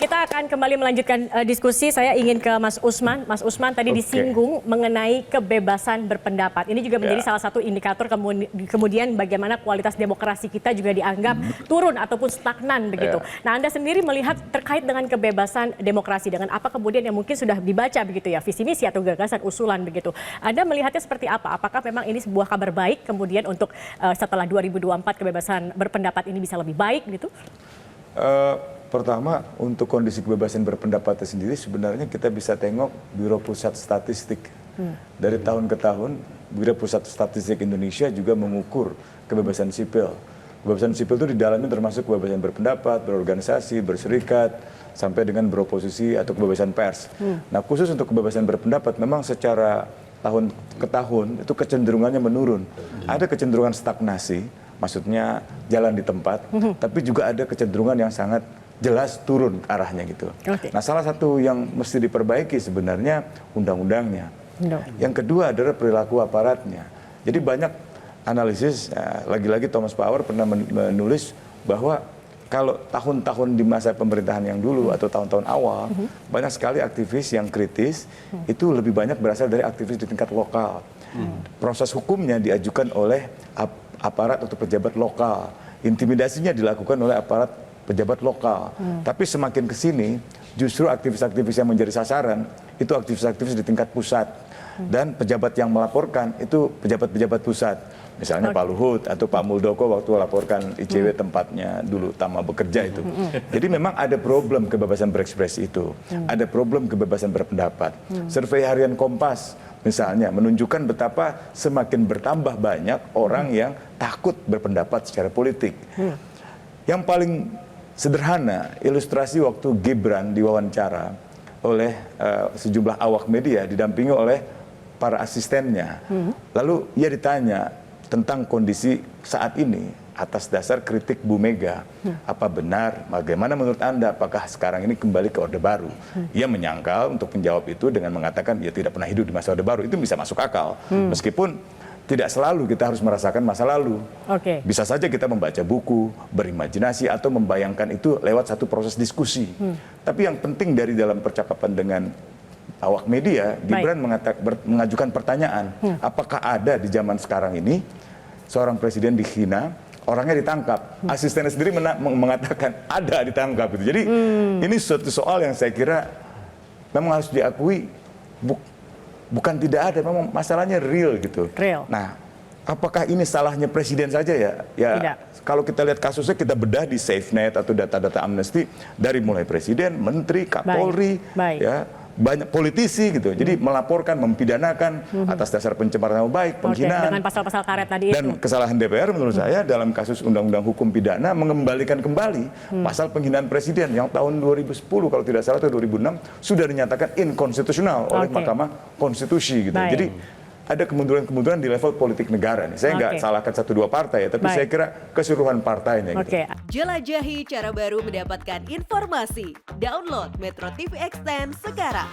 kita akan kembali melanjutkan diskusi. Saya ingin ke Mas Usman. Mas Usman tadi disinggung mengenai kebebasan berpendapat. Ini juga menjadi salah satu indikator kemudian bagaimana kualitas demokrasi kita juga dianggap turun ataupun stagnan begitu. Nah, Anda sendiri melihat terkait dengan kebebasan demokrasi dengan apa kemudian yang mungkin sudah dibaca begitu ya, visi misi atau gagasan usulan begitu. Anda melihatnya seperti apa? Apakah memang ini sebuah kabar baik kemudian untuk setelah 2024 kebebasan berpendapat ini bisa lebih baik gitu? Pertama, untuk kondisi kebebasan berpendapat sendiri sebenarnya kita bisa tengok Biro Pusat Statistik. Dari tahun ke tahun, Biro Pusat Statistik Indonesia juga mengukur kebebasan sipil. Kebebasan sipil itu di dalamnya termasuk kebebasan berpendapat, berorganisasi, berserikat, sampai dengan beroposisi atau kebebasan pers. Nah, khusus untuk kebebasan berpendapat memang secara tahun ke tahun itu kecenderungannya menurun. Ada kecenderungan stagnasi, maksudnya jalan di tempat, tapi juga ada kecenderungan yang sangat jelas turun arahnya gitu. Nah, salah satu yang mesti diperbaiki sebenarnya undang-undangnya. Yang kedua adalah perilaku aparatnya. Jadi banyak analisis, lagi-lagi Thomas Power pernah menulis bahwa kalau tahun-tahun di masa pemerintahan yang dulu atau tahun-tahun awal, banyak sekali aktivis yang kritis, itu lebih banyak berasal dari aktivis di tingkat lokal. Proses hukumnya diajukan oleh aparat atau pejabat lokal. Intimidasinya dilakukan oleh aparat pejabat lokal. Tapi semakin ke sini, justru aktivis-aktivis yang menjadi sasaran, itu aktivis-aktivis di tingkat pusat. Dan pejabat yang melaporkan, itu pejabat-pejabat pusat. Misalnya Pak Luhut atau Pak Muldoko waktu laporkan ICW tempatnya dulu Tama bekerja itu. Jadi memang ada problem kebebasan berekspresi itu. Ada problem kebebasan berpendapat. Survei harian Kompas misalnya menunjukkan betapa semakin bertambah banyak orang yang takut berpendapat secara politik. Yang paling sederhana, ilustrasi waktu Gibran diwawancara oleh sejumlah awak media didampingi oleh para asistennya. Lalu ia ditanya tentang kondisi saat ini atas dasar kritik Bu Mega. Apa benar, bagaimana menurut Anda, apakah sekarang ini kembali ke Orde Baru? Ia menyangkal untuk menjawab itu dengan mengatakan ia tidak pernah hidup di masa Orde Baru. Itu bisa masuk akal. Meskipun tidak selalu kita harus merasakan masa lalu. Bisa saja kita membaca buku, berimajinasi, atau membayangkan itu lewat satu proses diskusi. Tapi yang penting dari dalam percakapan dengan awak media, Gibran mengajukan pertanyaan, apakah ada di zaman sekarang ini seorang presiden dihina, orangnya ditangkap. Asistennya sendiri mengatakan ada ditangkap. Jadi ini suatu soal yang saya kira memang harus diakui, bukan tidak ada, memang masalahnya real gitu. Nah, apakah ini salahnya presiden saja ya? Ya, kalau kita lihat kasusnya, kita bedah di SafeNet atau data-data amnesti dari mulai presiden, menteri, Kapolri, ya banyak politisi gitu. Jadi melaporkan, mempidanakan atas dasar pencemaran nama baik, penghinaan, dengan pasal-pasal karet tadi dan itu. Kesalahan DPR menurut saya dalam kasus Undang-Undang Hukum Pidana mengembalikan kembali pasal penghinaan presiden yang tahun 2010 kalau tidak salah atau 2006 sudah dinyatakan inkonstitusional oleh Mahkamah Konstitusi gitu. Jadi ada kemunduran-kemunduran di level politik negara nih. Saya nggak salahkan satu dua partai ya, tapi saya kira keseluruhan partainya gitu. Jelajahi cara baru mendapatkan informasi. Download Metro TV Extend sekarang.